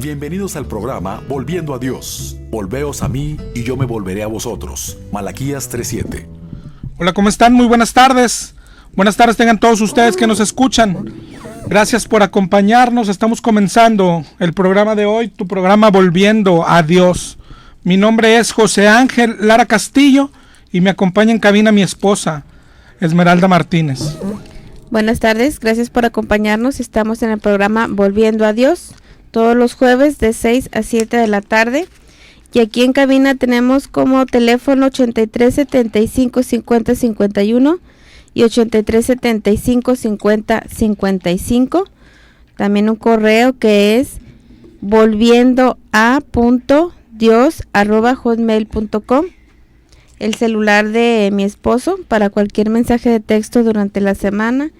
Bienvenidos al programa Volviendo a Dios. Volveos a mí y yo me volveré a vosotros. Malaquías 3:7. Hola, ¿cómo están? Muy buenas tardes. Buenas tardes tengan todos ustedes que nos escuchan. Gracias por acompañarnos. Estamos comenzando el programa de hoy, tu programa Volviendo a Dios. Mi nombre es José Ángel Lara Castillo y me acompaña en cabina mi esposa, Esmeralda Martínez. Buenas tardes, gracias por acompañarnos. Estamos en el programa Volviendo a Dios, todos los jueves de 6 a 7 de la tarde. Y aquí en cabina tenemos como teléfono 83 75 50 51 y 83 75 50 55. También un correo que es volviendoa.dios@hotmail.com. El celular de mi esposo para cualquier mensaje de texto durante la semana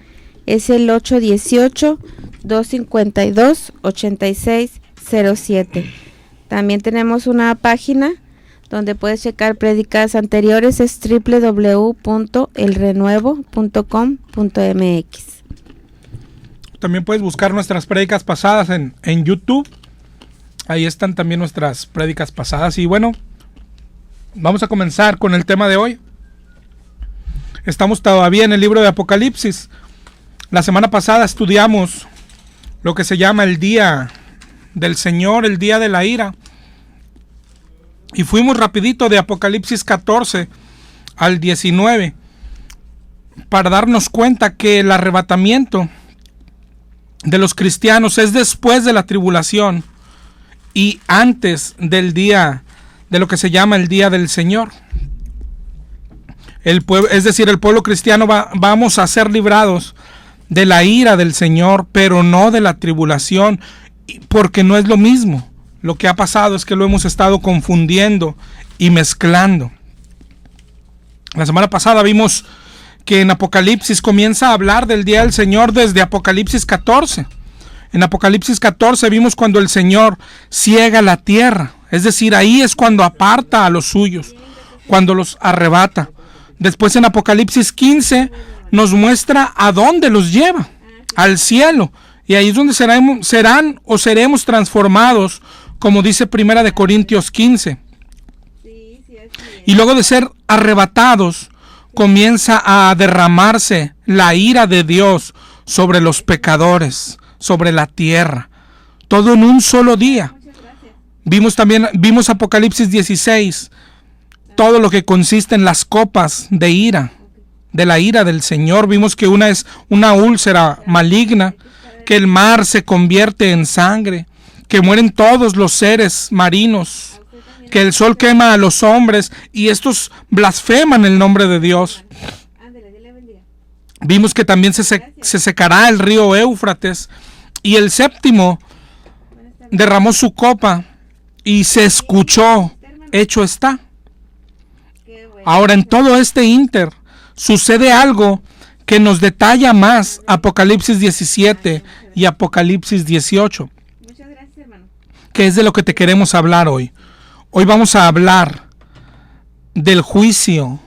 es el 818-252-8607. También tenemos una página donde puedes checar prédicas anteriores, es www.elrenuevo.com.mx. También puedes buscar nuestras prédicas pasadas en YouTube. Ahí están también nuestras prédicas pasadas. Y bueno, vamos a comenzar con el tema de hoy. Estamos todavía en el libro de Apocalipsis. La semana pasada estudiamos lo que se llama el día del Señor, el día de la ira. Y fuimos rapidito de Apocalipsis 14 al 19 para darnos cuenta que el arrebatamiento de los cristianos es después de la tribulación y antes del día de lo que se llama el día del Señor. El pueblo, es decir, el pueblo cristiano vamos a ser librados de la ira del Señor, pero no de la tribulación, porque no es lo mismo. Lo que ha pasado es que lo hemos estado confundiendo y mezclando. La semana pasada vimos que en Apocalipsis comienza a hablar del día del Señor desde Apocalipsis 14. En Apocalipsis 14 vimos cuando el Señor ciega la tierra, es decir, ahí es cuando aparta a los suyos, cuando los arrebata. Después en Apocalipsis 15 nos muestra a dónde los lleva, al cielo, y ahí es donde seremos transformados, como dice Primera de Corintios 15. Y luego de ser arrebatados, comienza a derramarse la ira de Dios sobre los pecadores, sobre la tierra, todo en un solo día. Vimos Apocalipsis 16, todo lo que consiste en las copas de ira, de la ira del Señor. Vimos que una es una úlcera maligna, que el mar se convierte en sangre, que mueren todos los seres marinos, que el sol quema a los hombres y estos blasfeman el nombre de Dios. Vimos que también se secará el río Éufrates y el séptimo derramó su copa y se escuchó, hecho está. Ahora en todo este ínter sucede algo que nos detalla más Apocalipsis 17 y Apocalipsis 18, que es de lo que te queremos hablar hoy. Hoy vamos a hablar del juicio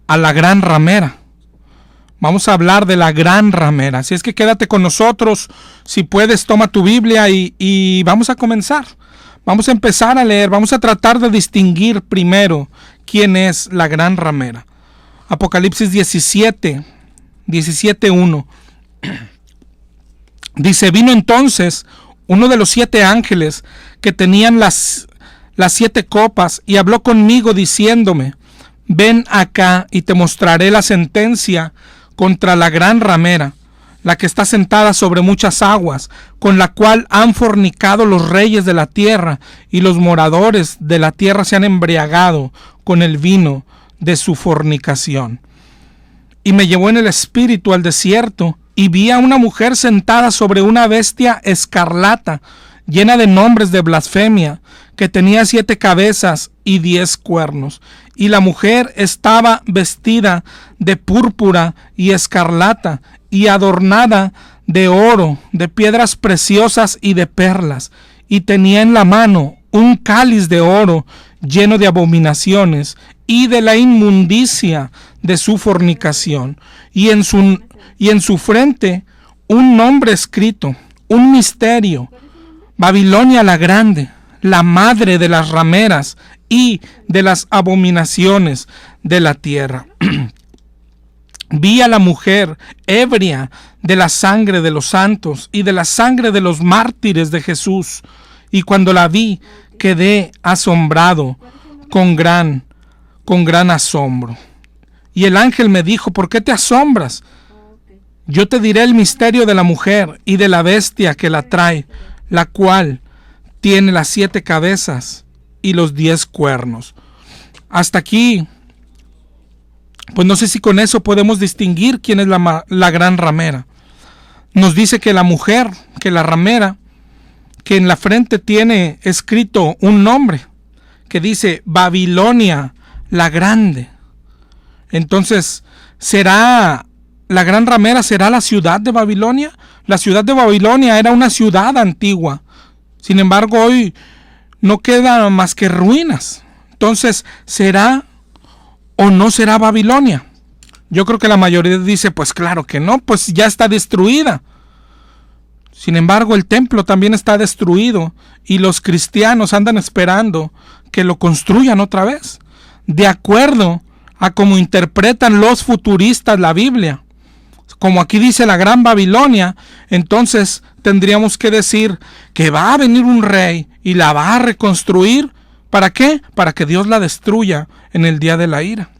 a la gran ramera. Vamos a hablar de la gran ramera. Así es que quédate con nosotros. Si puedes, toma tu Biblia y vamos a comenzar. Vamos a empezar a leer. Vamos a tratar de distinguir primero quién es la gran ramera. Apocalipsis 17:1. Dice: vino entonces uno de los 7 ángeles que tenían las 7 copas y habló conmigo diciéndome: ven acá y te mostraré la sentencia contra la gran ramera, la que está sentada sobre muchas aguas, con la cual han fornicado los reyes de la tierra, y los moradores de la tierra se han embriagado con el vino de su fornicación. Y me llevó en el espíritu al desierto, y vi a una mujer sentada sobre una bestia escarlata, llena de nombres de blasfemia, que tenía 7 cabezas y 10 cuernos. Y la mujer estaba vestida de púrpura y escarlata, y adornada de oro, de piedras preciosas y de perlas, y tenía en la mano un cáliz de oro lleno de abominaciones y de la inmundicia de su fornicación, y en su frente un nombre escrito, un misterio: Babilonia la grande, la madre de las rameras y de las abominaciones de la tierra. Vi a la mujer ebria de la sangre de los santos y de la sangre de los mártires de Jesús, y cuando la vi quedé asombrado con gran asombro. Y el ángel me dijo: ¿por qué te asombras? Yo te diré el misterio de la mujer y de la bestia que la trae, la cual tiene las 7 cabezas y los 10 cuernos. Hasta aquí, pues no sé si con eso podemos distinguir quién es la gran ramera. Nos dice que la mujer, que la ramera, que en la frente tiene escrito un nombre, que dice Babilonia la grande. Entonces, ¿será la gran ramera, será la ciudad de Babilonia? La ciudad de Babilonia era una ciudad antigua. Sin embargo, hoy no quedan más que ruinas. Entonces, ¿será o no será Babilonia? Yo creo que la mayoría dice, pues claro que no, pues ya está destruida. Sin embargo, el templo también está destruido y los cristianos andan esperando que lo construyan otra vez, de acuerdo a cómo interpretan los futuristas la Biblia. Como aquí dice la gran Babilonia, entonces tendríamos que decir que va a venir un rey y la va a reconstruir. ¿Para qué? Para que Dios la destruya en el día de la ira.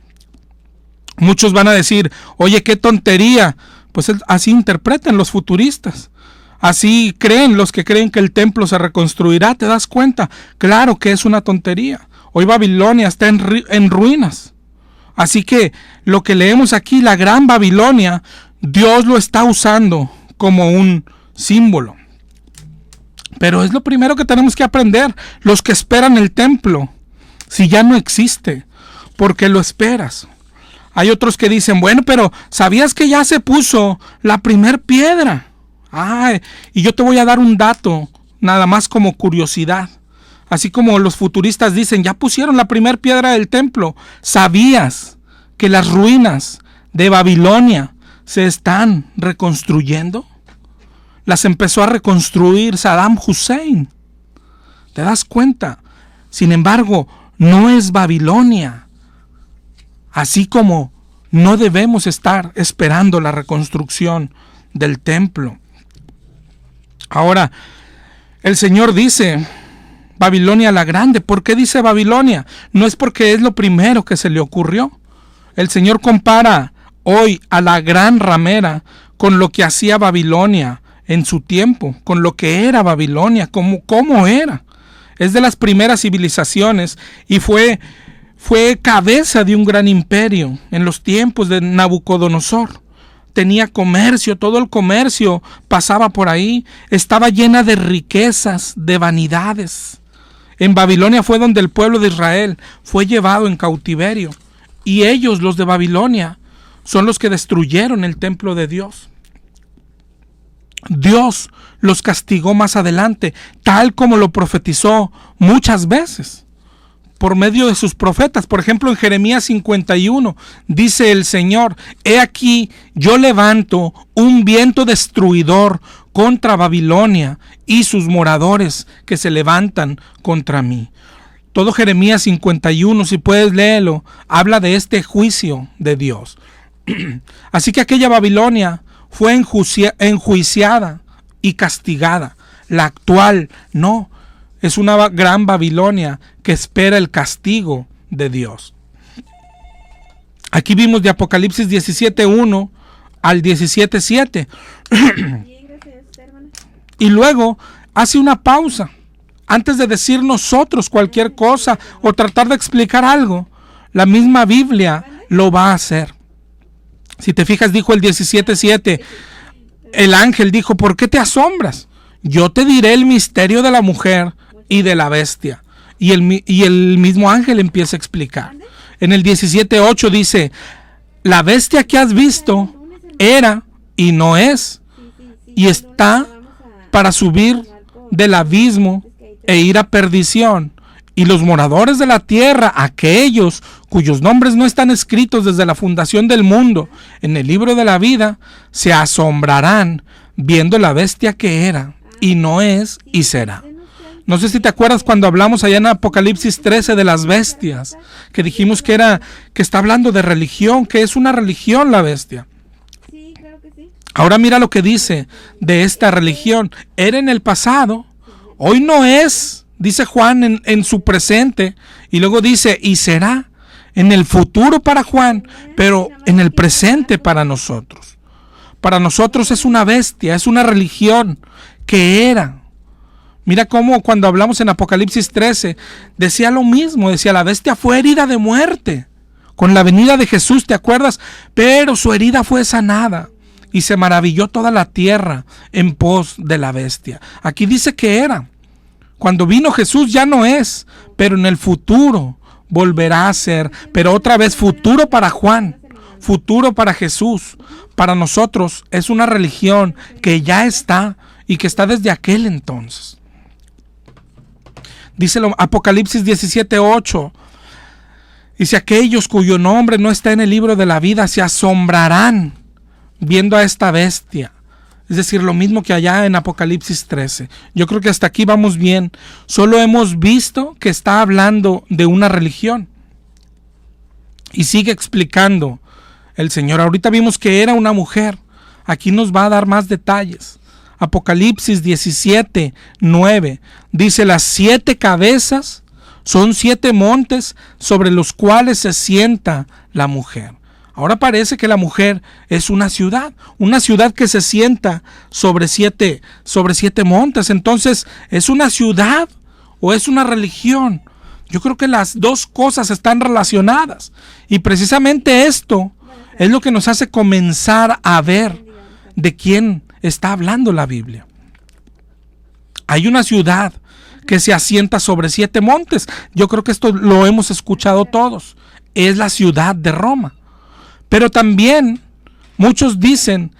Muchos van a decir, oye, qué tontería. Pues así interpretan los futuristas. Así creen los que creen que el templo se reconstruirá. ¿Te das cuenta? Claro que es una tontería. Hoy Babilonia está en ruinas. Así que lo que leemos aquí, la gran Babilonia, Dios lo está usando como un símbolo. Pero es lo primero que tenemos que aprender. Los que esperan el templo, si ya no existe, ¿por qué lo esperas? Hay otros que dicen, bueno, pero ¿sabías que ya se puso la primer piedra? Y yo te voy a dar un dato, nada más como curiosidad. Así como los futuristas dicen, ya pusieron la primer piedra del templo. ¿Sabías que las ruinas de Babilonia se están reconstruyendo? Las empezó a reconstruir Saddam Hussein. ¿Te das cuenta? Sin embargo, no es Babilonia. Así como no debemos estar esperando la reconstrucción del templo. Ahora, el Señor dice Babilonia la grande. ¿Por qué dice Babilonia? No es porque es lo primero que se le ocurrió. El Señor compara hoy a la gran ramera con lo que hacía Babilonia en su tiempo, con lo que era Babilonia, cómo era. Es de las primeras civilizaciones y fue cabeza de un gran imperio en los tiempos de Nabucodonosor. Tenía comercio, todo el comercio pasaba por ahí, estaba llena de riquezas, de vanidades. En Babilonia fue donde el pueblo de Israel fue llevado en cautiverio, y ellos, los de Babilonia, son los que destruyeron el templo de Dios. Dios los castigó más adelante, tal como lo profetizó muchas veces por medio de sus profetas. Por ejemplo, en Jeremías 51 dice el Señor: he aquí, yo levanto un viento destruidor contra Babilonia y sus moradores que se levantan contra mí. Todo Jeremías 51, si puedes léelo, habla de este juicio de Dios. Así que aquella Babilonia fue enjuiciada y castigada. La actual no. Es una gran Babilonia que espera el castigo de Dios. Aquí vimos de Apocalipsis 17:1 al 17:7. Y luego hace una pausa. Antes de decir nosotros cualquier cosa o tratar de explicar algo, la misma Biblia lo va a hacer. Si te fijas, dijo el 17:7, el ángel dijo: ¿por qué te asombras? Yo te diré el misterio de la mujer y de la bestia. Y el mismo ángel empieza a explicar. En el 17:8 dice: la bestia que has visto era y no es, y está para subir del abismo e ir a perdición. Y los moradores de la tierra, aquellos cuyos nombres no están escritos desde la fundación del mundo en el libro de la vida, se asombrarán viendo la bestia que era y no es y será. No sé si te acuerdas cuando hablamos allá en Apocalipsis 13 de las bestias, que dijimos que está hablando de religión, que es una religión la bestia. Sí, claro que sí. Ahora mira lo que dice de esta religión. Era en el pasado, hoy no es, dice Juan en su presente, y luego dice, y será en el futuro para Juan, pero en el presente para nosotros. Para nosotros es una bestia, es una religión que era. Mira cómo cuando hablamos en Apocalipsis 13, decía lo mismo, decía la bestia fue herida de muerte. Con la venida de Jesús, ¿te acuerdas? Pero su herida fue sanada y se maravilló toda la tierra en pos de la bestia. Aquí dice que era. Cuando vino Jesús ya no es, pero en el futuro volverá a ser. Pero otra vez futuro para Juan, futuro para Jesús. Para nosotros es una religión que ya está y que está desde aquel entonces. Dice Apocalipsis 17:8. Dice, aquellos cuyo nombre no está en el libro de la vida se asombrarán viendo a esta bestia. Es decir, lo mismo que allá en Apocalipsis 13. Yo creo que hasta aquí vamos bien. Solo hemos visto que está hablando de una religión. Y sigue explicando el Señor. Ahorita vimos que era una mujer. Aquí nos va a dar más detalles. Apocalipsis 17:9 dice, las 7 cabezas son 7 montes sobre los cuales se sienta la mujer. Ahora parece que la mujer es una ciudad que se sienta sobre siete montes. Entonces, ¿es una ciudad o es una religión? Yo creo que las dos cosas están relacionadas. Y precisamente esto es lo que nos hace comenzar a ver de quién está hablando la Biblia. Hay una ciudad que se asienta sobre 7 montes. Yo creo que esto lo hemos escuchado todos. Es la ciudad de Roma. Pero también muchos dicen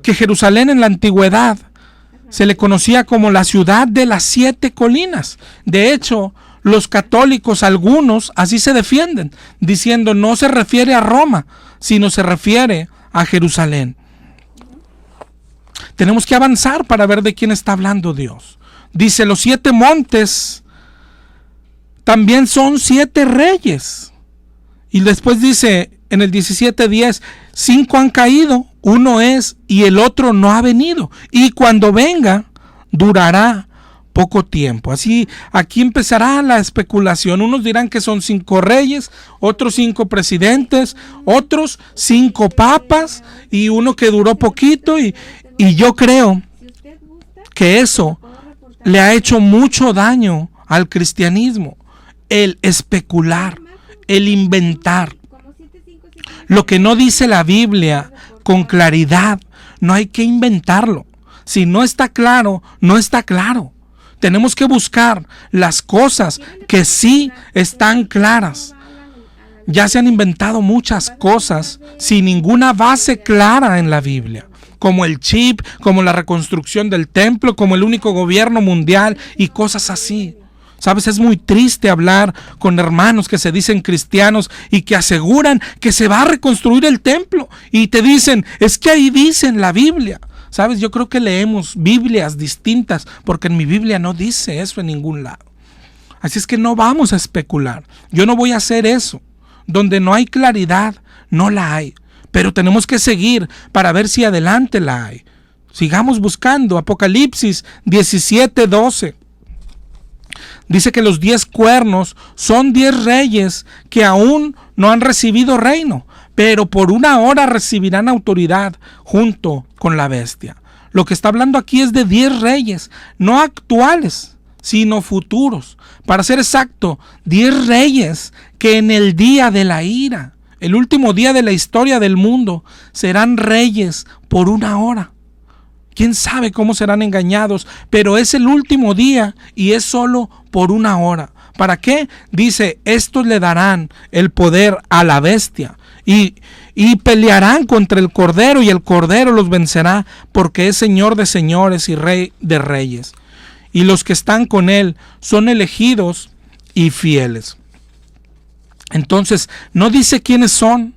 que Jerusalén en la antigüedad se le conocía como la ciudad de las 7 colinas. De hecho, los católicos, algunos, así se defienden, diciendo no se refiere a Roma, sino se refiere a Jerusalén. Tenemos que avanzar para ver de quién está hablando Dios. Dice, los 7 montes también son 7 reyes. Y después dice en el 17:10, 5 han caído, uno es y el otro no ha venido. Y cuando venga, durará poco tiempo. Así, aquí empezará la especulación. Unos dirán que son 5 reyes, otros 5 presidentes, otros 5 papas y uno que duró poquito. Y yo creo que eso le ha hecho mucho daño al cristianismo. El especular, el inventar. Lo que no dice la Biblia con claridad, no hay que inventarlo. Si no está claro, no está claro. Tenemos que buscar las cosas que sí están claras. Ya se han inventado muchas cosas sin ninguna base clara en la Biblia, como el chip, como la reconstrucción del templo, como el único gobierno mundial y cosas así. Sabes, es muy triste hablar con hermanos que se dicen cristianos y que aseguran que se va a reconstruir el templo y te dicen, es que ahí dice en la Biblia. Sabes, yo creo que leemos Biblias distintas porque en mi Biblia no dice eso en ningún lado. Así es que no vamos a especular. Yo no voy a hacer eso. Donde no hay claridad, no la hay. Pero tenemos que seguir para ver si adelante la hay. Sigamos buscando. Apocalipsis 17:12. Dice que los 10 cuernos son 10 reyes que aún no han recibido reino, pero por una hora recibirán autoridad junto con la bestia. Lo que está hablando aquí es de 10 reyes, no actuales, sino futuros. Para ser exacto, 10 reyes que en el día de la ira, el último día de la historia del mundo, serán reyes por una hora. ¿Quién sabe cómo serán engañados? Pero es el último día y es solo por una hora. ¿Para qué? Dice, estos le darán el poder a la bestia y pelearán contra el Cordero y el Cordero los vencerá porque es Señor de señores y Rey de reyes. Y los que están con él son elegidos y fieles. Entonces, no dice quiénes son.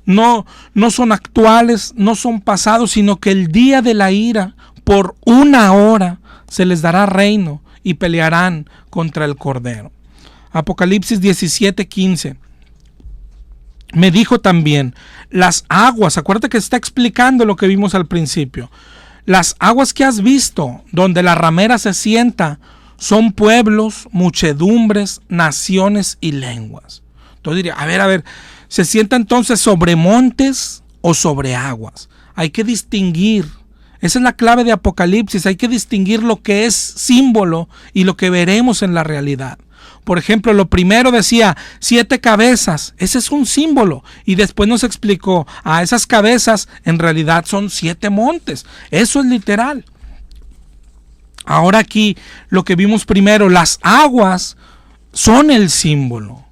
No son actuales, no son pasados, sino que el día de la ira, por una hora, se les dará reino y pelearán contra el Cordero. Apocalipsis 17:15. Me dijo también, las aguas, acuérdate que está explicando lo que vimos al principio. Las aguas que has visto, donde la ramera se sienta, son pueblos, muchedumbres, naciones y lenguas. Entonces diría, a ver, ¿se sienta entonces sobre montes o sobre aguas? Hay que distinguir. Esa es la clave de Apocalipsis. Hay que distinguir lo que es símbolo y lo que veremos en la realidad. Por ejemplo, lo primero decía 7 cabezas. Ese es un símbolo. Y después nos explicó, esas cabezas en realidad son 7 montes. Eso es literal. Ahora aquí lo que vimos primero, las aguas son el símbolo.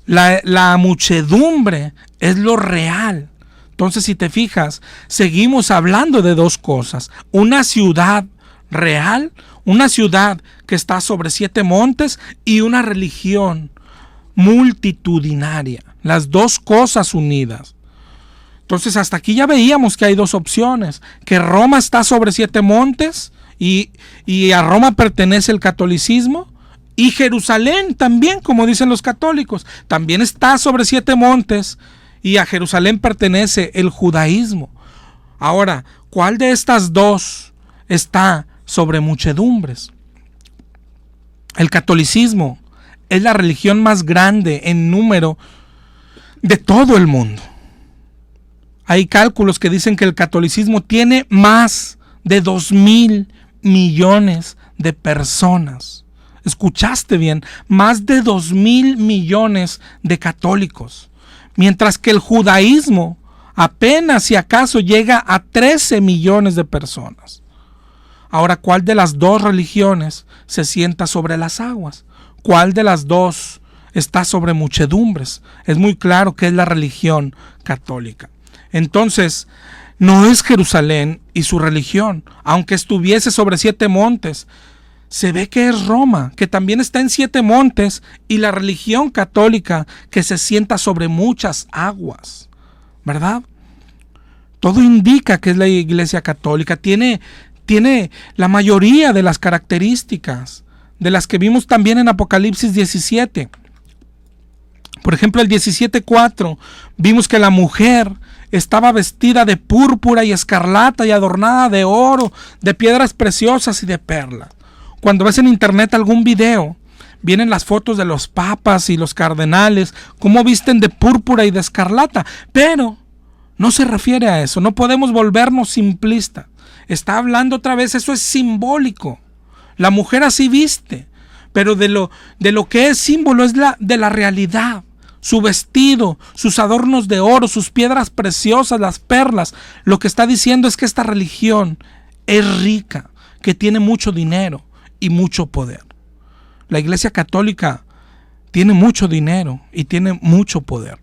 La muchedumbre es lo real. Entonces, si te fijas, seguimos hablando de 2 cosas. Una ciudad real, una ciudad que está sobre 7 montes, y una religión multitudinaria. Las 2 cosas unidas. Entonces, hasta aquí ya veíamos que hay 2 opciones. Que Roma está sobre 7 montes y a Roma pertenece el catolicismo. Y Jerusalén también, como dicen los católicos, también está sobre 7 montes. Y a Jerusalén pertenece el judaísmo. Ahora, ¿cuál de estas 2 está sobre muchedumbres? El catolicismo es la religión más grande en número de todo el mundo. Hay cálculos que dicen que el catolicismo tiene más de 2,000 millones de personas. Escuchaste bien, más de 2,000 millones de católicos. Mientras que el judaísmo apenas si acaso llega a 13 millones de personas. Ahora, ¿cuál de las 2 religiones se sienta sobre las aguas? ¿Cuál de las 2 está sobre muchedumbres? Es muy claro que es la religión católica. Entonces, no es Jerusalén y su religión, aunque estuviese sobre 7 montes. Se ve que es Roma, que también está en 7 montes, y la religión católica que se sienta sobre muchas aguas, ¿verdad? Todo indica que es la Iglesia católica. Tiene la mayoría de las características de las que vimos también en Apocalipsis 17. Por ejemplo, el 17:4 vimos que la mujer estaba vestida de púrpura y escarlata y adornada de oro, de piedras preciosas y de perlas. Cuando ves en internet algún video, vienen las fotos de los papas y los cardenales, cómo visten de púrpura y de escarlata, pero no se refiere a eso. No podemos volvernos simplistas. Está hablando otra vez, eso es simbólico. La mujer así viste, pero de lo que es símbolo es de la realidad. Su vestido, sus adornos de oro, sus piedras preciosas, las perlas. Lo que está diciendo es que esta religión es rica, que tiene mucho dinero y mucho poder. La Iglesia católica tiene mucho dinero y tiene mucho poder.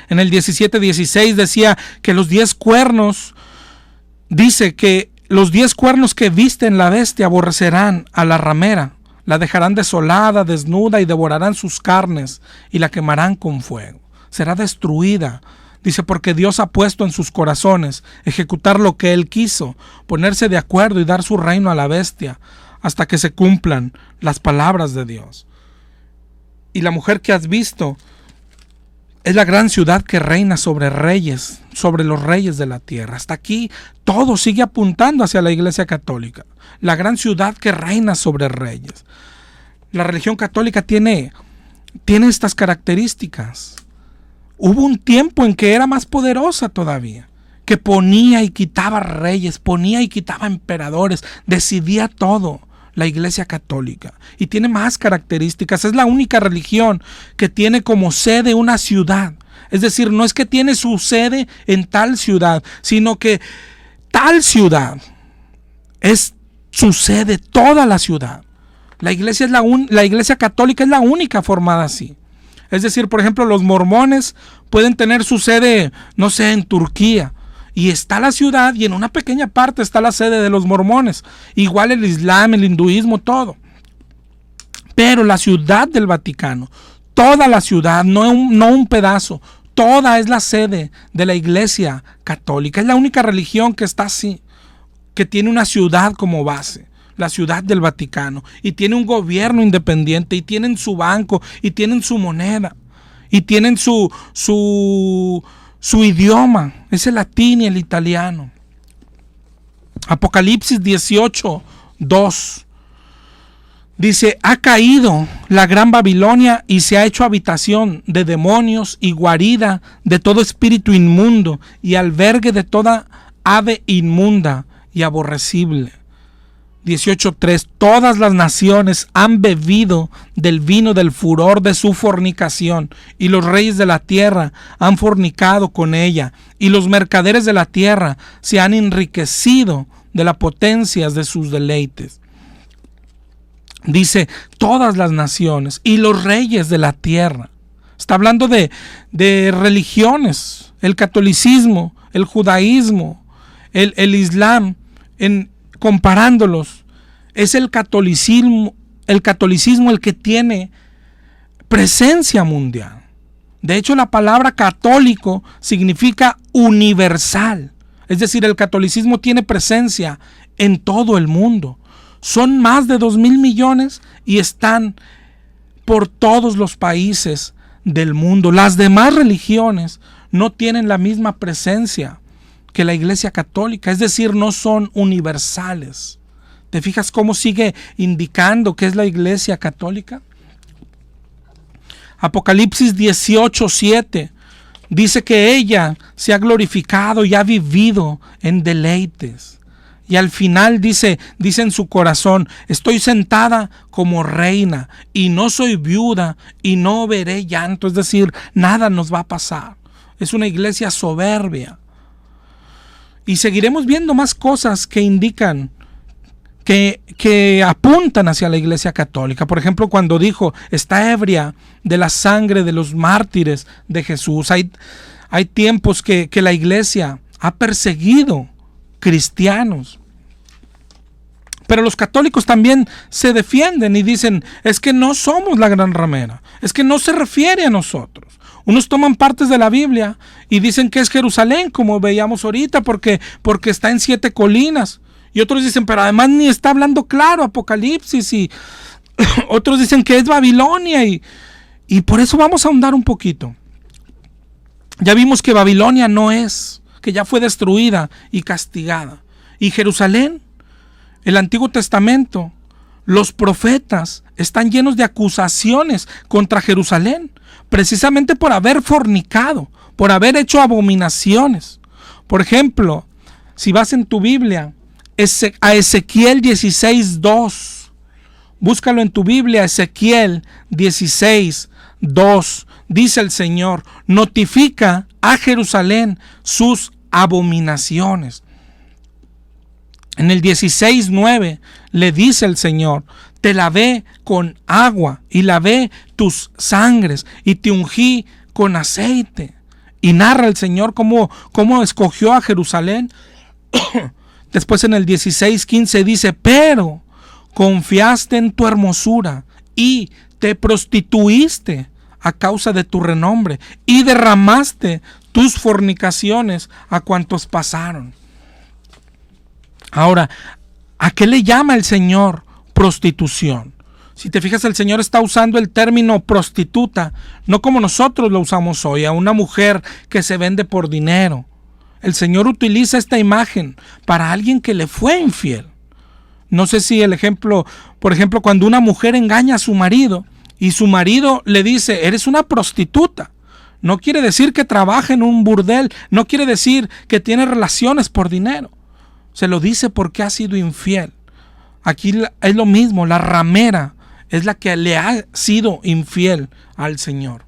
En el 17:16 decía que los 10 cuernos, dice que los 10 cuernos que visten la bestia aborrecerán a la ramera, la dejarán desolada, desnuda, y devorarán sus carnes y la quemarán con fuego. Será destruida. Dice, porque Dios ha puesto en sus corazones ejecutar lo que Él quiso, ponerse de acuerdo y dar su reino a la bestia, hasta que se cumplan las palabras de Dios. Y la mujer que has visto es la gran ciudad que reina sobre reyes, sobre los reyes de la tierra. Hasta aquí todo sigue apuntando hacia la Iglesia católica. La gran ciudad que reina sobre reyes. La religión católica tiene estas características. Hubo un tiempo en que era más poderosa todavía, que ponía y quitaba reyes, ponía y quitaba emperadores, decidía todo. La Iglesia católica, y tiene más características. Es la única religión que tiene como sede una ciudad. Es decir, no es que tiene su sede en tal ciudad, sino que tal ciudad es su sede, toda la ciudad. La Iglesia católica es la única formada así. Es decir, por ejemplo, los mormones pueden tener su sede, no sé, en Turquía, y está la ciudad, y en una pequeña parte está la sede de los mormones. Igual el Islam, el hinduismo, todo. Pero la ciudad del Vaticano, toda la ciudad, no un pedazo, toda es la sede de la Iglesia católica. Es la única religión que está así, que tiene una ciudad como base. la Ciudad del Vaticano, y tiene un gobierno independiente, y tienen su banco, y tienen su moneda, y tienen su idioma, es el latín y el italiano. Apocalipsis 18:2 dice: ha caído la gran Babilonia y se ha hecho habitación de demonios y guarida de todo espíritu inmundo y albergue de toda ave inmunda y aborrecible. 18:3 todas las naciones han bebido del vino del furor de su fornicación, y los reyes de la tierra han fornicado con ella, y los mercaderes de la tierra se han enriquecido de las potencias de sus deleites. Dice todas las naciones y los reyes de la tierra. Está hablando de religiones, el catolicismo, el judaísmo, el islam, comparándolos. Es el catolicismo el que tiene presencia mundial. De hecho, la palabra católico significa universal. Es decir, el catolicismo tiene presencia en todo el mundo. Son más de 2,000 millones y están por todos los países del mundo. Las demás religiones no tienen la misma presencia que la Iglesia Católica, es decir, no son universales. ¿Te fijas cómo sigue indicando que es la Iglesia Católica? Apocalipsis 18:7 dice que ella se ha glorificado y ha vivido en deleites. Y al final dice en su corazón: estoy sentada como reina y no soy viuda y no veré llanto. Es decir, nada nos va a pasar. Es una iglesia soberbia. Y seguiremos viendo más cosas que indican, que apuntan hacia la Iglesia Católica. Por ejemplo, cuando dijo: está ebria de la sangre de los mártires de Jesús. Hay tiempos que la Iglesia ha perseguido cristianos. Pero los católicos también se defienden y dicen: es que no somos la gran ramera, es que no se refiere a nosotros. Unos toman partes de la Biblia y dicen que es Jerusalén, como veíamos ahorita, porque está en 7 colinas. Y otros dicen: pero además ni está hablando claro Apocalipsis. Y otros dicen que es Babilonia. Y por eso vamos a ahondar un poquito. Ya vimos que Babilonia no es, que ya fue destruida y castigada. Y Jerusalén, el Antiguo Testamento, los profetas están llenos de acusaciones contra Jerusalén, precisamente por haber fornicado, por haber hecho abominaciones. Por ejemplo, si vas en tu Biblia a Ezequiel 16:2, búscalo en tu Biblia, Ezequiel 16:2, dice el Señor: notifica a Jerusalén sus abominaciones. En el 16:9 le dice el Señor: te lavé con agua y lavé tus sangres y te ungí con aceite. Y narra el Señor cómo escogió a Jerusalén. Después en el 16:15 dice: pero confiaste en tu hermosura y te prostituiste a causa de tu renombre y derramaste tus fornicaciones a cuantos pasaron. Ahora, ¿a qué le llama el Señor prostitución? Si te fijas, el Señor está usando el término prostituta, no como nosotros lo usamos hoy, a una mujer que se vende por dinero. El Señor utiliza esta imagen para alguien que le fue infiel. No sé si por ejemplo, cuando una mujer engaña a su marido y su marido le dice: eres una prostituta. No quiere decir que trabaja en un burdel, no quiere decir que tiene relaciones por dinero. Se lo dice porque ha sido infiel. Aquí es lo mismo, la ramera es la que le ha sido infiel al Señor.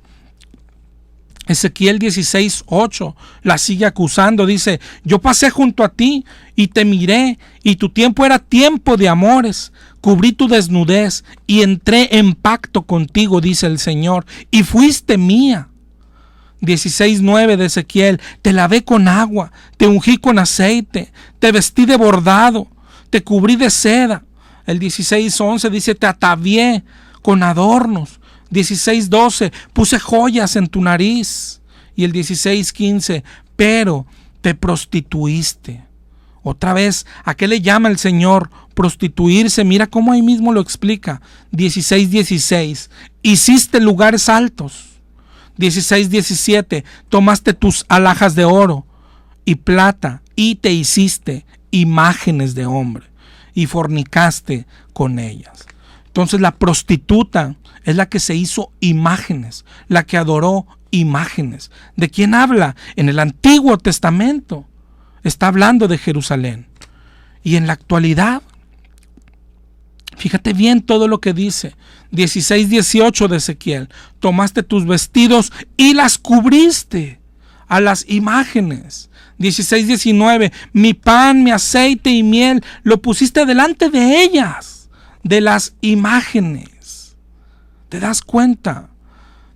Ezequiel 16:8 la sigue acusando, dice: yo pasé junto a ti y te miré, y tu tiempo era tiempo de amores, cubrí tu desnudez y entré en pacto contigo, dice el Señor, y fuiste mía. 16:9 de Ezequiel: te lavé con agua, te ungí con aceite, te vestí de bordado, te cubrí de seda. El 16:11 dice: te atavié con adornos. 16:12 puse joyas en tu nariz. Y el 16:15: pero te prostituiste. Otra vez, ¿a qué le llama el Señor? Prostituirse. Mira cómo ahí mismo lo explica. 16:16. Hiciste lugares altos. 16:17. Tomaste tus alhajas de oro y plata y te hiciste imágenes de hombre y fornicaste con ellas. Entonces la prostituta es la que se hizo imágenes, la que adoró imágenes. ¿De quién habla? En el Antiguo Testamento está hablando de Jerusalén. Y en la actualidad, fíjate bien todo lo que dice. 16:18 de Ezequiel. Tomaste tus vestidos y las cubriste a las imágenes. 16:19. Mi pan, mi aceite y miel lo pusiste delante de ellas, de las imágenes. ¿Te das cuenta?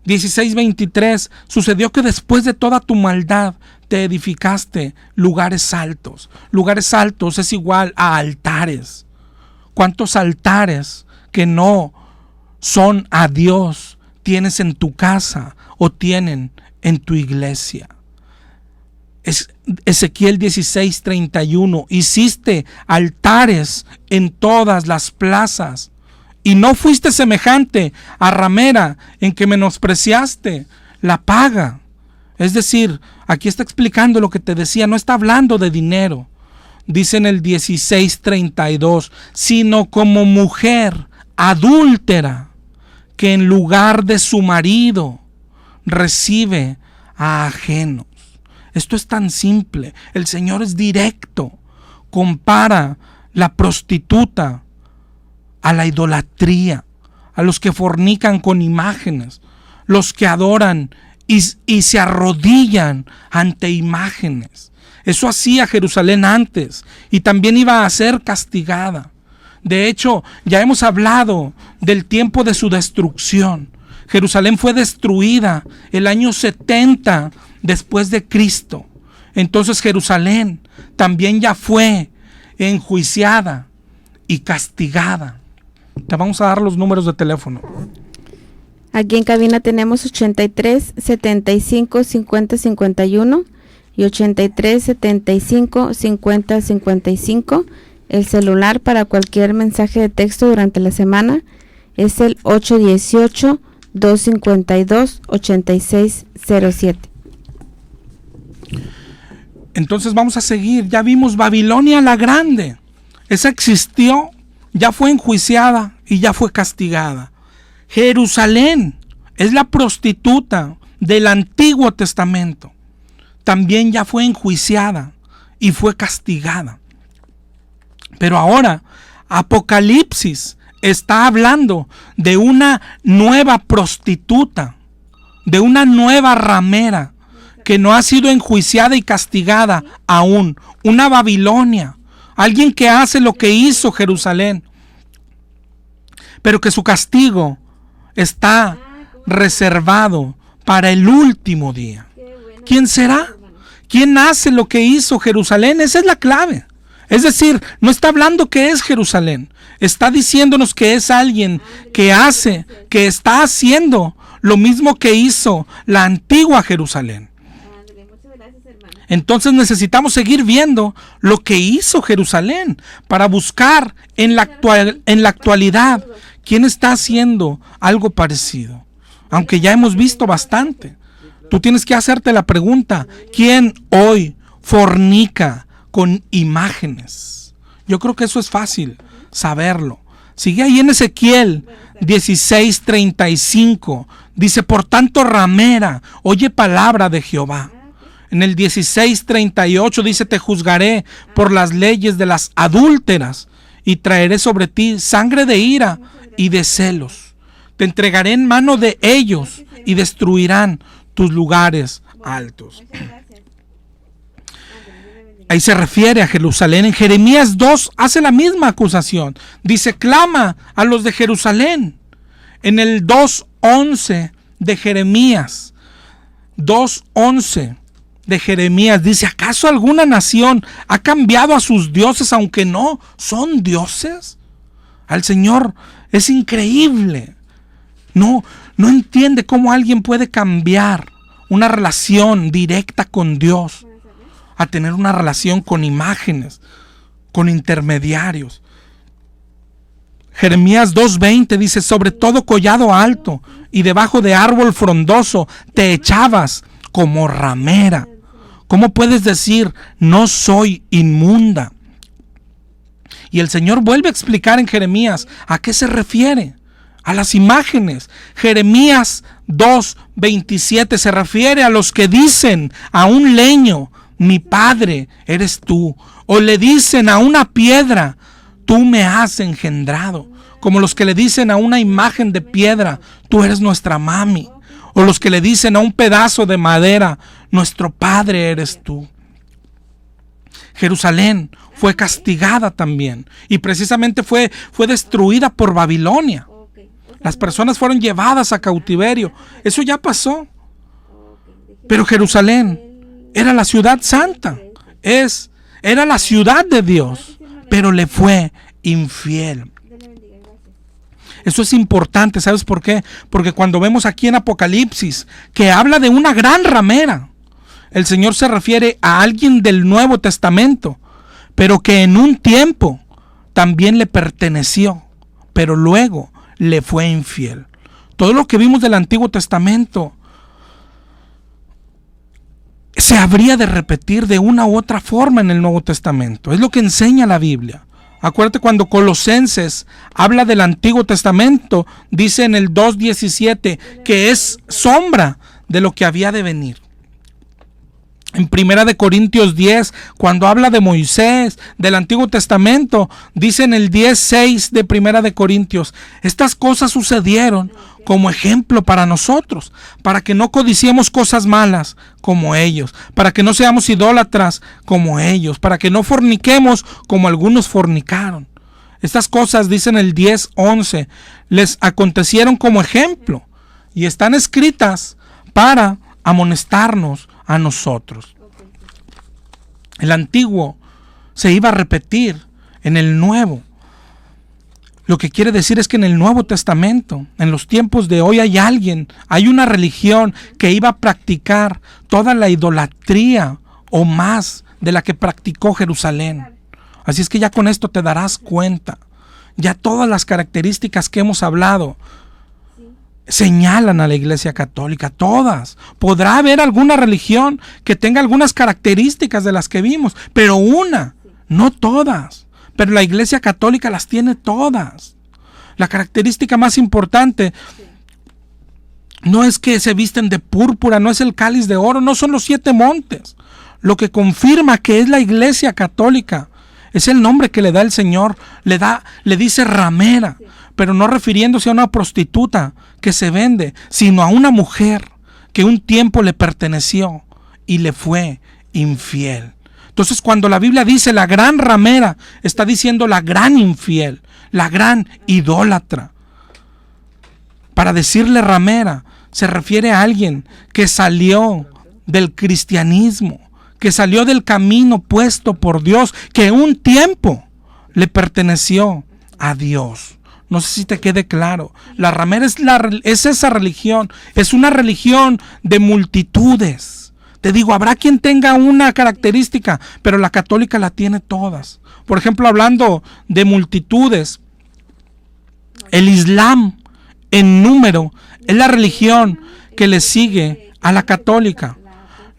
16:23. Sucedió que después de toda tu maldad te edificaste lugares altos. Lugares altos es igual a altares. ¿Cuántos altares que no son a Dios tienes en tu casa o tienen en tu iglesia? Ezequiel 16:31. Hiciste altares en todas las plazas y no fuiste semejante a ramera en que menospreciaste la paga. Es decir, aquí está explicando lo que te decía, no está hablando de dinero. Dice en el 16:32, sino como mujer adúltera que en lugar de su marido recibe a ajenos. Esto es tan simple. El Señor es directo. Compara la prostituta a la idolatría, a los que fornican con imágenes, los que adoran y se arrodillan ante imágenes. Eso hacía Jerusalén antes y también iba a ser castigada. De hecho, ya hemos hablado del tiempo de su destrucción. Jerusalén fue destruida el año 70 después de Cristo. Entonces Jerusalén también ya fue enjuiciada y castigada. Te vamos a dar los números de teléfono. Aquí en cabina tenemos 83 75 50 51 y 83 75 50 55. El celular para cualquier mensaje de texto durante la semana es el 818 252 8607. Entonces vamos a seguir. Ya vimos Babilonia la Grande. Esa existió, ya fue enjuiciada y ya fue castigada. Jerusalén es la prostituta del Antiguo Testamento. También ya fue enjuiciada y fue castigada. Pero ahora Apocalipsis está hablando de una nueva prostituta, de una nueva ramera que no ha sido enjuiciada y castigada aún. Una Babilonia, alguien que hace lo que hizo Jerusalén, pero que su castigo está reservado para el último día. ¿Quién será? ¿Quién hace lo que hizo Jerusalén? Esa es la clave. Es decir, no está hablando que es Jerusalén, está diciéndonos que es alguien que hace, que está haciendo lo mismo que hizo la antigua Jerusalén. Entonces necesitamos seguir viendo lo que hizo Jerusalén para buscar en la actualidad quién está haciendo algo parecido. Aunque ya hemos visto bastante. Tú tienes que hacerte la pregunta, ¿quién hoy fornica con imágenes? Yo creo que eso es fácil saberlo. Sigue ahí en Ezequiel 16:35. Dice, por tanto, ramera, oye palabra de Jehová. En el 16:38 dice, te juzgaré por las leyes de las adúlteras y traeré sobre ti sangre de ira y de celos. Te entregaré en mano de ellos y destruirán tus lugares altos. Ahí se refiere a Jerusalén. En Jeremías 2 hace la misma acusación. Dice, clama a los de Jerusalén. En el 2:11 de Jeremías, 2:11 de Jeremías dice, ¿acaso alguna nación ha cambiado a sus dioses aunque no son dioses? Al Señor es increíble. No entiende cómo alguien puede cambiar una relación directa con Dios a tener una relación con imágenes. con intermediarios. Jeremías 2:20 dice: sobre todo collado alto y debajo de árbol frondoso te echabas como ramera. ¿Cómo puedes decir no soy inmunda? Y el Señor vuelve a explicar en Jeremías a qué se refiere. A las imágenes. Jeremías 2:27 se refiere a los que dicen a un leño: mi padre eres tú. O le dicen a una piedra: tú me has engendrado. Como los que le dicen a una imagen de piedra: tú eres nuestra mami. O los que le dicen a un pedazo de madera: nuestro padre eres tú. Jerusalén fue castigada también, y precisamente fue destruida por Babilonia. Las personas fueron llevadas a cautiverio. Eso ya pasó. Pero Jerusalén era la ciudad santa. Era la ciudad de Dios, pero le fue infiel. Eso es importante, ¿sabes por qué? Porque cuando vemos aquí en Apocalipsis que habla de una gran ramera, el Señor se refiere a alguien del Nuevo Testamento, pero que en un tiempo también le perteneció, pero luego le fue infiel. Todo lo que vimos del Antiguo Testamento se habría de repetir de una u otra forma en el Nuevo Testamento. Es lo que enseña la Biblia. Acuérdate cuando Colosenses habla del Antiguo Testamento, dice en el 2:17 que es sombra de lo que había de venir. En 1 Corintios 10, cuando habla de Moisés, del Antiguo Testamento, dice en el 10:6 de 1 Corintios, estas cosas sucedieron como ejemplo para nosotros, para que no codiciemos cosas malas como ellos, para que no seamos idólatras como ellos, para que no forniquemos como algunos fornicaron. Estas cosas, dicen el 10:11, les acontecieron como ejemplo y están escritas para amonestarnos a nosotros. El antiguo se iba a repetir en el nuevo. Lo que quiere decir es que en el Nuevo Testamento, en los tiempos de hoy, hay una religión que iba a practicar toda la idolatría o más de la que practicó Jerusalén. Así es que ya con esto te darás cuenta. Ya todas las características que hemos hablado señalan a la Iglesia Católica, todas. Podrá haber alguna religión que tenga algunas características de las que vimos, pero una, no todas. Pero la Iglesia Católica las tiene todas. La característica más importante no es que se visten de púrpura, no es el cáliz de oro, no son los 7 montes. Lo que confirma que es la Iglesia Católica es el nombre que le da el Señor. Le dice ramera, pero no refiriéndose a una prostituta que se vende, sino a una mujer que un tiempo le perteneció y le fue infiel. Entonces, cuando la Biblia dice la gran ramera, está diciendo la gran infiel, la gran idólatra. Para decirle ramera, se refiere a alguien que salió del cristianismo, que salió del camino puesto por Dios, que un tiempo le perteneció a Dios. No sé si te quede claro. La ramera es esa religión, es una religión de multitudes. Te digo, habrá quien tenga una característica, pero la católica la tiene todas. Por ejemplo, hablando de multitudes, el Islam en número es la religión que le sigue a la católica.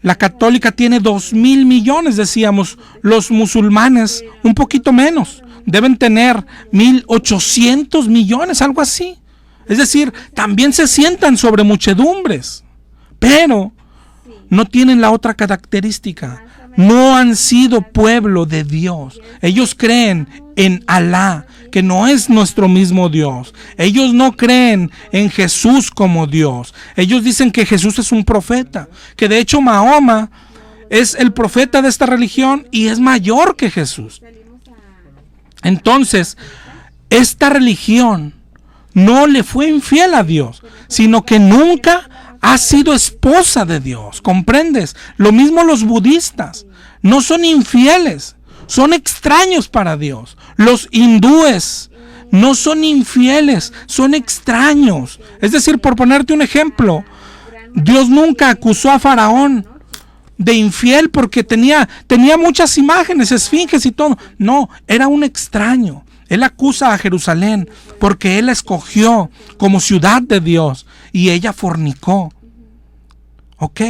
La católica tiene 2,000 millones, decíamos. Los musulmanes un poquito menos, deben tener 1,800 millones, algo así. Es decir, también se sientan sobre muchedumbres, pero no tienen la otra característica. No han sido pueblo de Dios. Ellos creen en Alá, que no es nuestro mismo Dios. Ellos no creen en Jesús como Dios. Ellos dicen que Jesús es un profeta, que de hecho Mahoma es el profeta de esta religión y es mayor que Jesús. Entonces, esta religión no le fue infiel a Dios, sino que nunca ha sido esposa de Dios, ¿comprendes? Lo mismo los budistas, no son infieles, son extraños para Dios. Los hindúes no son infieles, son extraños. Es decir, por ponerte un ejemplo, Dios nunca acusó a Faraón de infiel porque tenía muchas imágenes, esfinges y todo. No, era un extraño. Él acusa a Jerusalén porque él la escogió como ciudad de Dios y ella fornicó. Ok,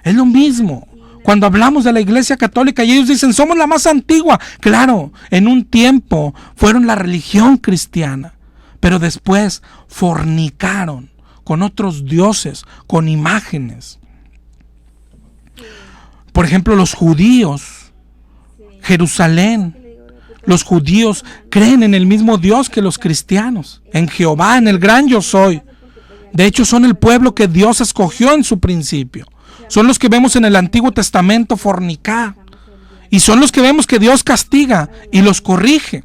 es lo mismo. Cuando hablamos de la Iglesia Católica y ellos dicen, somos la más antigua. Claro, en un tiempo fueron la religión cristiana, pero después fornicaron con otros dioses, con imágenes. Por ejemplo, los judíos, Jerusalén, los judíos creen en el mismo Dios que los cristianos, en Jehová, en el gran yo soy. De hecho, son el pueblo que Dios escogió en su principio. Son los que vemos en el Antiguo Testamento fornicar. Y son los que vemos que Dios castiga y los corrige.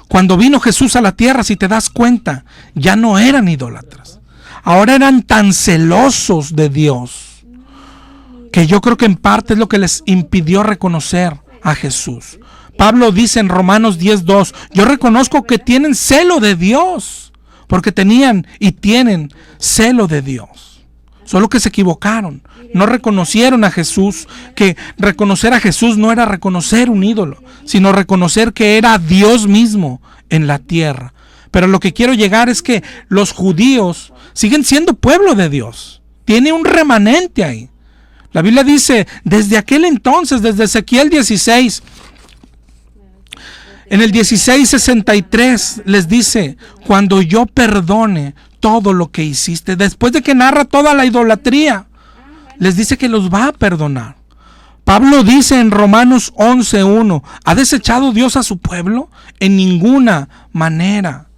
Cuando vino Jesús a la tierra, si te das cuenta, ya no eran idólatras. Ahora eran tan celosos de Dios que yo creo que en parte es lo que les impidió reconocer a Jesús. Pablo dice en Romanos 10:2, yo reconozco que tienen celo de Dios, porque tenían y tienen celo de Dios. Solo que se equivocaron, no reconocieron a Jesús, que reconocer a Jesús no era reconocer un ídolo, sino reconocer que era Dios mismo en la tierra. Pero lo que quiero llegar es que los judíos siguen siendo pueblo de Dios, tiene un remanente ahí. La Biblia dice, desde aquel entonces, desde Ezequiel 16, en el 16:63 les dice, cuando yo perdone todo lo que hiciste, después de que narra toda la idolatría, les dice que los va a perdonar. Pablo dice en Romanos 11:1, ¿ha desechado Dios a su pueblo? En ninguna manera.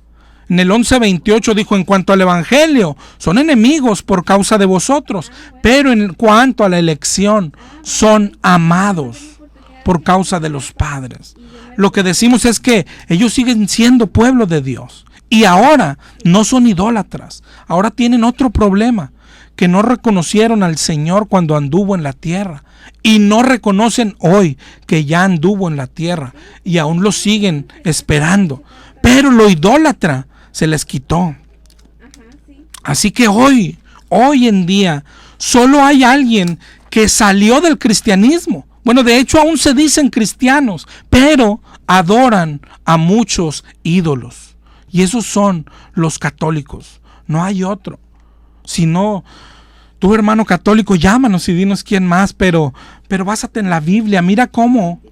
En el 11:28 dijo, en cuanto al evangelio, son enemigos por causa de vosotros, pero en cuanto a la elección, son amados por causa de los padres. Lo que decimos es que ellos siguen siendo pueblo de Dios y ahora no son idólatras. Ahora tienen otro problema, que no reconocieron al Señor cuando anduvo en la tierra y no reconocen hoy que ya anduvo en la tierra y aún lo siguen esperando. Pero lo idólatra se les quitó. Así que hoy en día, solo hay alguien que salió del cristianismo. Bueno, de hecho aún se dicen cristianos, pero adoran a muchos ídolos. Y esos son los católicos. No hay otro. Si no, tú, hermano católico, llámanos y dinos quién más, pero básate en la Biblia. Mira cómo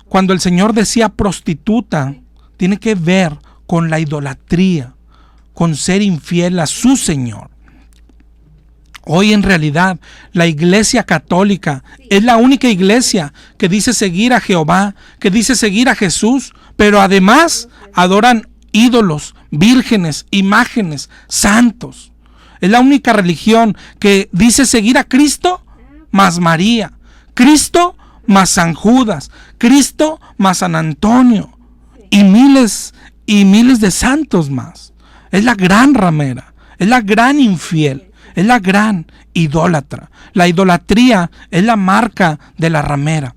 cuando el Señor decía prostituta, tiene que ver con la idolatría, con ser infiel a su Señor. Hoy en realidad la Iglesia Católica es la única iglesia que dice seguir a Jehová, que dice seguir a Jesús, pero además adoran ídolos, vírgenes, imágenes, santos. Es la única religión que dice seguir a Cristo más María, Cristo más San Judas, Cristo más San Antonio y miles de santos más. Es la gran ramera, es la gran infiel. Es la gran idólatra. La idolatría es la marca de la ramera.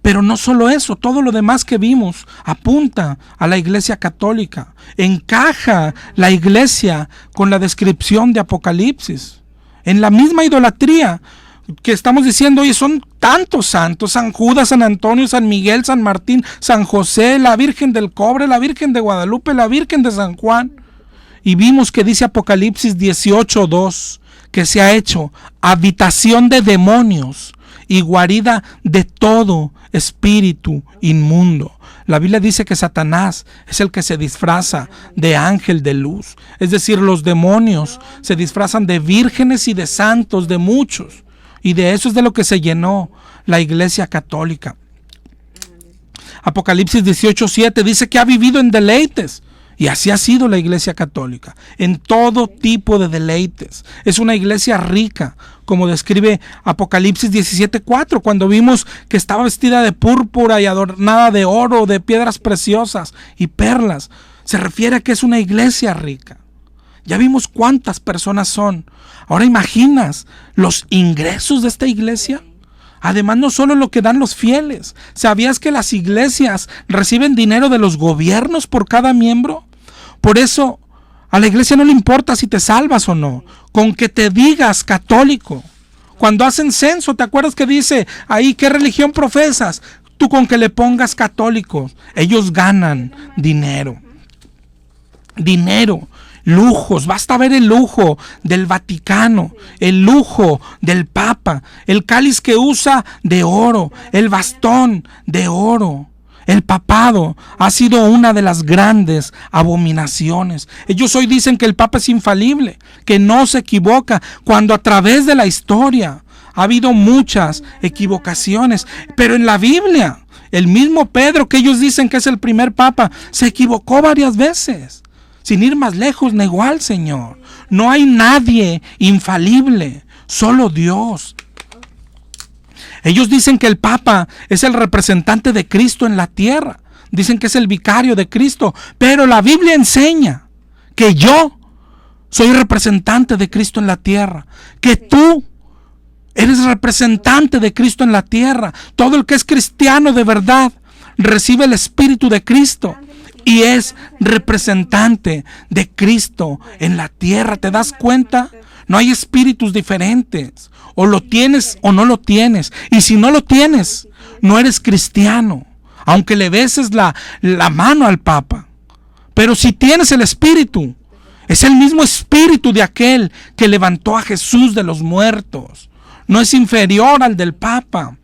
Pero no solo eso, todo lo demás que vimos apunta a la Iglesia Católica. Encaja la Iglesia con la descripción de Apocalipsis. En la misma idolatría que estamos diciendo, oye, son tantos santos: San Judas, San Antonio, San Miguel, San Martín, San José, la Virgen del Cobre, la Virgen de Guadalupe, la Virgen de San Juan. Y vimos que dice Apocalipsis 18:2 que se ha hecho habitación de demonios y guarida de todo espíritu inmundo. La Biblia dice que Satanás es el que se disfraza de ángel de luz. Es decir, los demonios se disfrazan de vírgenes y de santos, de muchos. Y de eso es de lo que se llenó la Iglesia Católica. Apocalipsis 18:7 dice que ha vivido en deleites. Y así ha sido la Iglesia Católica, en todo tipo de deleites. Es una iglesia rica, como describe Apocalipsis 17:4, cuando vimos que estaba vestida de púrpura y adornada de oro, de piedras preciosas y perlas. Se refiere a que es una iglesia rica. Ya vimos cuántas personas son. Ahora imaginas los ingresos de esta iglesia. Además, no solo lo que dan los fieles. ¿Sabías que las iglesias reciben dinero de los gobiernos por cada miembro? Por eso a la iglesia no le importa si te salvas o no. Con que te digas católico, Cuando hacen censo, ¿te acuerdas que dice ahí qué religión profesas? Tú con que le pongas católicos, ellos ganan dinero. Dinero, lujos, basta ver el lujo del Vaticano, el lujo del Papa, el cáliz que usa de oro, el bastón de oro. El papado ha sido una de las grandes abominaciones. Ellos hoy dicen que el Papa es infalible, que no se equivoca, cuando a través de la historia ha habido muchas equivocaciones. Pero en la Biblia, el mismo Pedro, que ellos dicen que es el primer Papa, se equivocó varias veces. Sin ir más lejos, negó al Señor. No hay nadie infalible, solo Dios. Ellos dicen que el Papa es el representante de Cristo en la tierra. Dicen que es el vicario de Cristo. Pero la Biblia enseña que yo soy representante de Cristo en la tierra. Que tú eres representante de Cristo en la tierra. Todo el que es cristiano de verdad recibe el Espíritu de Cristo y es representante de Cristo en la tierra. ¿Te das cuenta? No hay espíritus diferentes. O lo tienes o no lo tienes. Y si no lo tienes, no eres cristiano, aunque le beses la mano al Papa. Pero si tienes el Espíritu, es el mismo Espíritu de aquel que levantó a Jesús de los muertos. No es inferior al del Papa.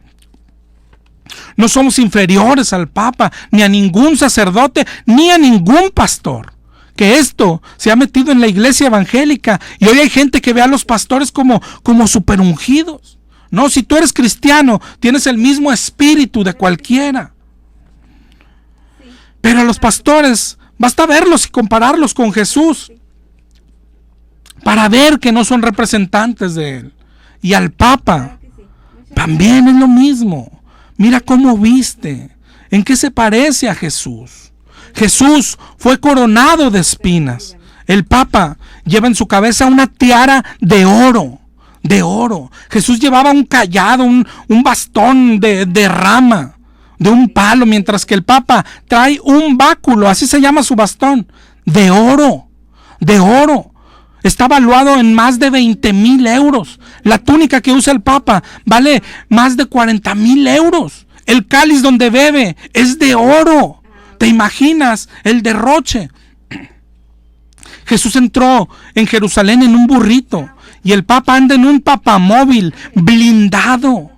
No somos inferiores al Papa, ni a ningún sacerdote, ni a ningún pastor. Que esto se ha metido en la iglesia evangélica y hoy hay gente que ve a los pastores como super ungidos. No, si tú eres cristiano, tienes el mismo espíritu de cualquiera. Pero a los pastores basta verlos y compararlos con Jesús para ver que no son representantes de Él. Y al Papa también es lo mismo. Mira cómo viste, en qué se parece a Jesús. Jesús fue coronado de espinas. El Papa lleva en su cabeza una tiara de oro. De oro. Jesús llevaba un cayado, un bastón de rama, de un palo, mientras que el Papa trae un báculo, así se llama su bastón, de oro. De oro. Está valuado en más de 20,000 euros. La túnica que usa el Papa vale más de 40,000 euros. El cáliz donde bebe es de oro. ¿Te imaginas el derroche? Jesús entró en Jerusalén en un burrito y el Papa anda en un papamóvil blindado.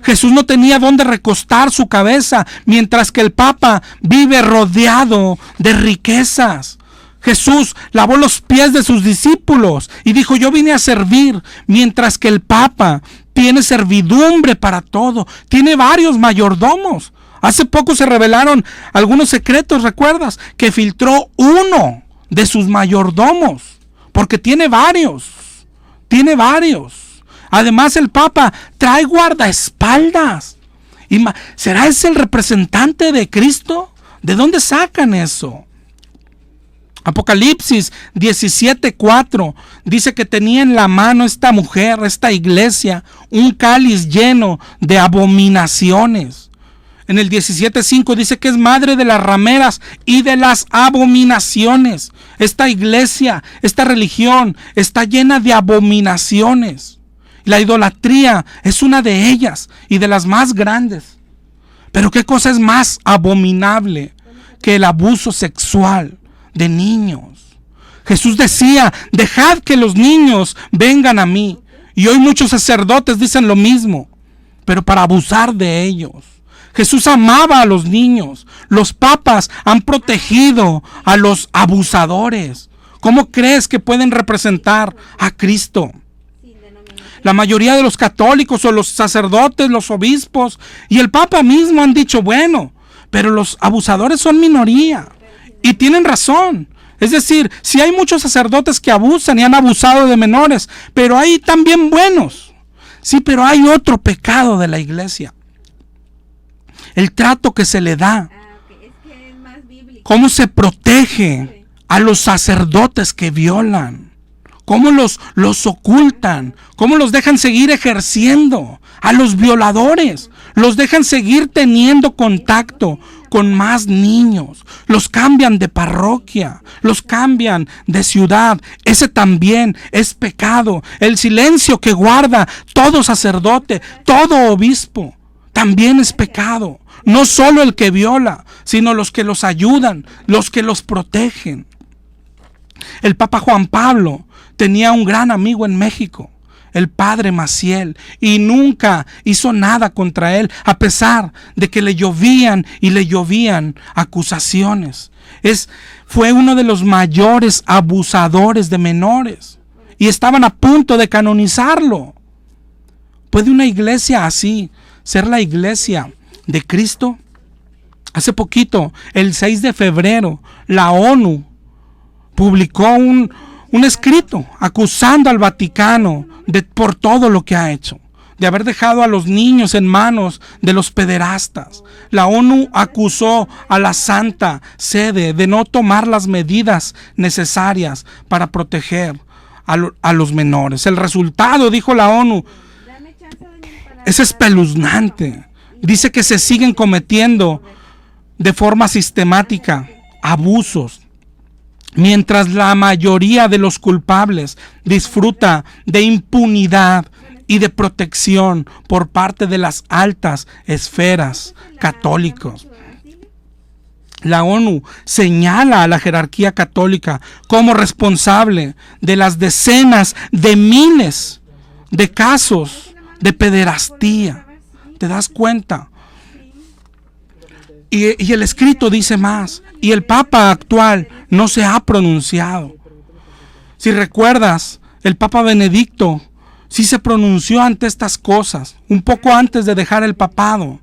Jesús no tenía dónde recostar su cabeza, mientras que el Papa vive rodeado de riquezas. Jesús lavó los pies de sus discípulos y dijo: yo vine a servir, mientras que el Papa tiene servidumbre para todo. Tiene varios mayordomos. Hace poco se revelaron algunos secretos, ¿recuerdas? Que filtró uno de sus mayordomos, porque tiene varios. Además, el Papa trae guardaespaldas. ¿Será ese el representante de Cristo? ¿De dónde sacan eso? Apocalipsis 17:4 dice que tenía en la mano esta mujer, esta iglesia, un cáliz lleno de abominaciones. En el 17:5 dice que es madre de las rameras y de las abominaciones. Esta iglesia, esta religión está llena de abominaciones. La idolatría es una de ellas y de las más grandes. Pero ¿qué cosa es más abominable que el abuso sexual de niños? Jesús decía: dejad que los niños vengan a mí. Y hoy muchos sacerdotes dicen lo mismo, pero para abusar de ellos. Jesús amaba a los niños. Los papas han protegido a los abusadores. ¿Cómo crees que pueden representar a Cristo? La mayoría de los católicos o los sacerdotes, los obispos y el Papa mismo han dicho: bueno, pero los abusadores son minoría. Y tienen razón. Es decir, sí hay muchos sacerdotes que abusan y han abusado de menores, pero hay también buenos. Sí, pero hay otro pecado de la iglesia. El trato que se le da. Cómo se protege a los sacerdotes que violan. Cómo los ocultan. Cómo los dejan seguir ejerciendo. A los violadores los dejan seguir teniendo contacto con más niños, los cambian de parroquia, los cambian de ciudad. Ese también es pecado. El silencio que guarda todo sacerdote, todo obispo, también es pecado. No solo el que viola, sino los que los ayudan, los que los protegen. El Papa Juan Pablo tenía un gran amigo en México, el padre Maciel, y nunca hizo nada contra él, a pesar de que le llovían y le llovían acusaciones. Fue uno de los mayores abusadores de menores y estaban a punto de canonizarlo. ¿Puede una iglesia así ser la iglesia de Cristo? Hace poquito, el 6 de febrero, la ONU publicó un escrito acusando al Vaticano por todo lo que ha hecho, de haber dejado a los niños en manos de los pederastas. La ONU acusó a la Santa Sede de no tomar las medidas necesarias para proteger a los menores. El resultado, dijo la ONU, es espeluznante. Dice que se siguen cometiendo de forma sistemática abusos, mientras la mayoría de los culpables disfruta de impunidad y de protección por parte de las altas esferas católicas. La ONU señala a la jerarquía católica como responsable de las decenas de miles de casos de pederastía. ¿Te das cuenta? Y el escrito dice más, y el Papa actual no se ha pronunciado. Si recuerdas, el Papa Benedicto sí se pronunció ante estas cosas, un poco antes de dejar el papado.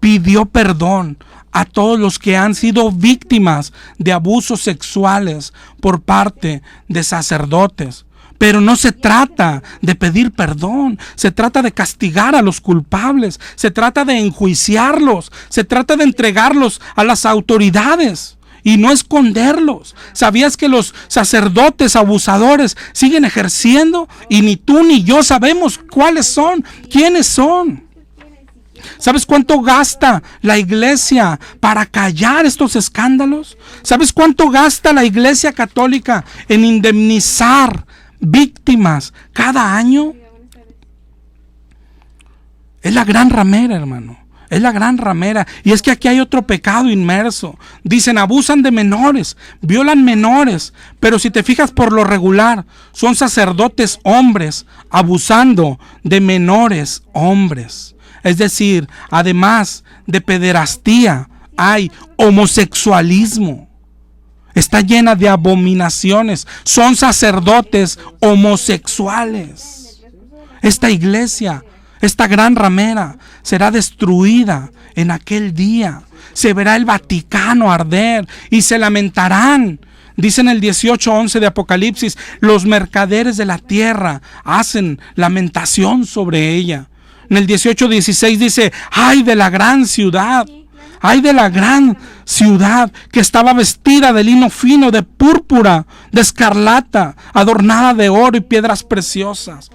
Pidió perdón a todos los que han sido víctimas de abusos sexuales por parte de sacerdotes. Pero no se trata de pedir perdón, se trata de castigar a los culpables, se trata de enjuiciarlos, se trata de entregarlos a las autoridades y no esconderlos. ¿Sabías que los sacerdotes abusadores siguen ejerciendo y ni tú ni yo sabemos cuáles son, quiénes son? ¿Sabes cuánto gasta la iglesia para callar estos escándalos? ¿Sabes cuánto gasta la iglesia católica en indemnizar víctimas cada año? Es la gran ramera, hermano. Es la gran ramera. Y es que aquí hay otro pecado inmerso. Dicen, abusan de menores, violan menores. Pero si te fijas, por lo regular, son sacerdotes hombres abusando de menores hombres. Es decir, además de pederastía, hay homosexualismo. Está llena de abominaciones. Son sacerdotes homosexuales. Esta iglesia, esta gran ramera, será destruida en aquel día. Se verá el Vaticano arder y se lamentarán. Dice en el 18:11 de Apocalipsis, los mercaderes de la tierra hacen lamentación sobre ella. En el 18:16 dice, ¡ay de la gran ciudad! ¡Ay de la gran ciudad que estaba vestida de lino fino, de púrpura, de escarlata, adornada de oro y piedras preciosas!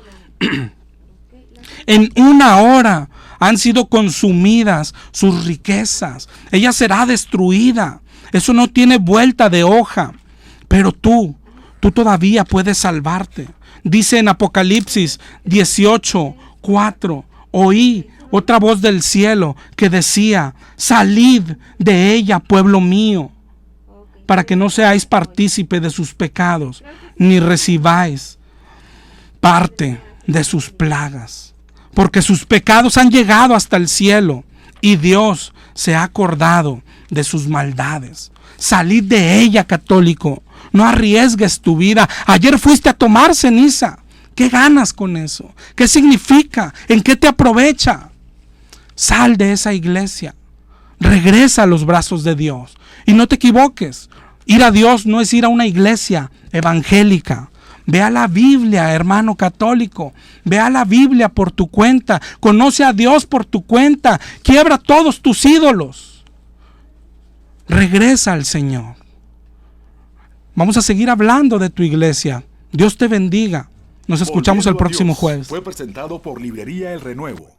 En una hora han sido consumidas sus riquezas. Ella será destruida. Eso no tiene vuelta de hoja. Pero tú todavía puedes salvarte. Dice en Apocalipsis 18:4, oí otra voz del cielo que decía, salid de ella, pueblo mío, para que no seáis partícipe de sus pecados, ni recibáis parte de sus plagas. Porque sus pecados han llegado hasta el cielo, y Dios se ha acordado de sus maldades. Salid de ella, católico, no arriesgues tu vida. Ayer fuiste a tomar ceniza. ¿Qué ganas con eso? ¿Qué significa? ¿En qué te aprovecha? Sal de esa iglesia. Regresa a los brazos de Dios. Y no te equivoques. Ir a Dios no es ir a una iglesia evangélica. Ve a la Biblia, hermano católico. Ve a la Biblia por tu cuenta. Conoce a Dios por tu cuenta. Quiebra todos tus ídolos. Regresa al Señor. Vamos a seguir hablando de tu iglesia. Dios te bendiga. Nos escuchamos el próximo jueves. Fue presentado por Librería El Renuevo.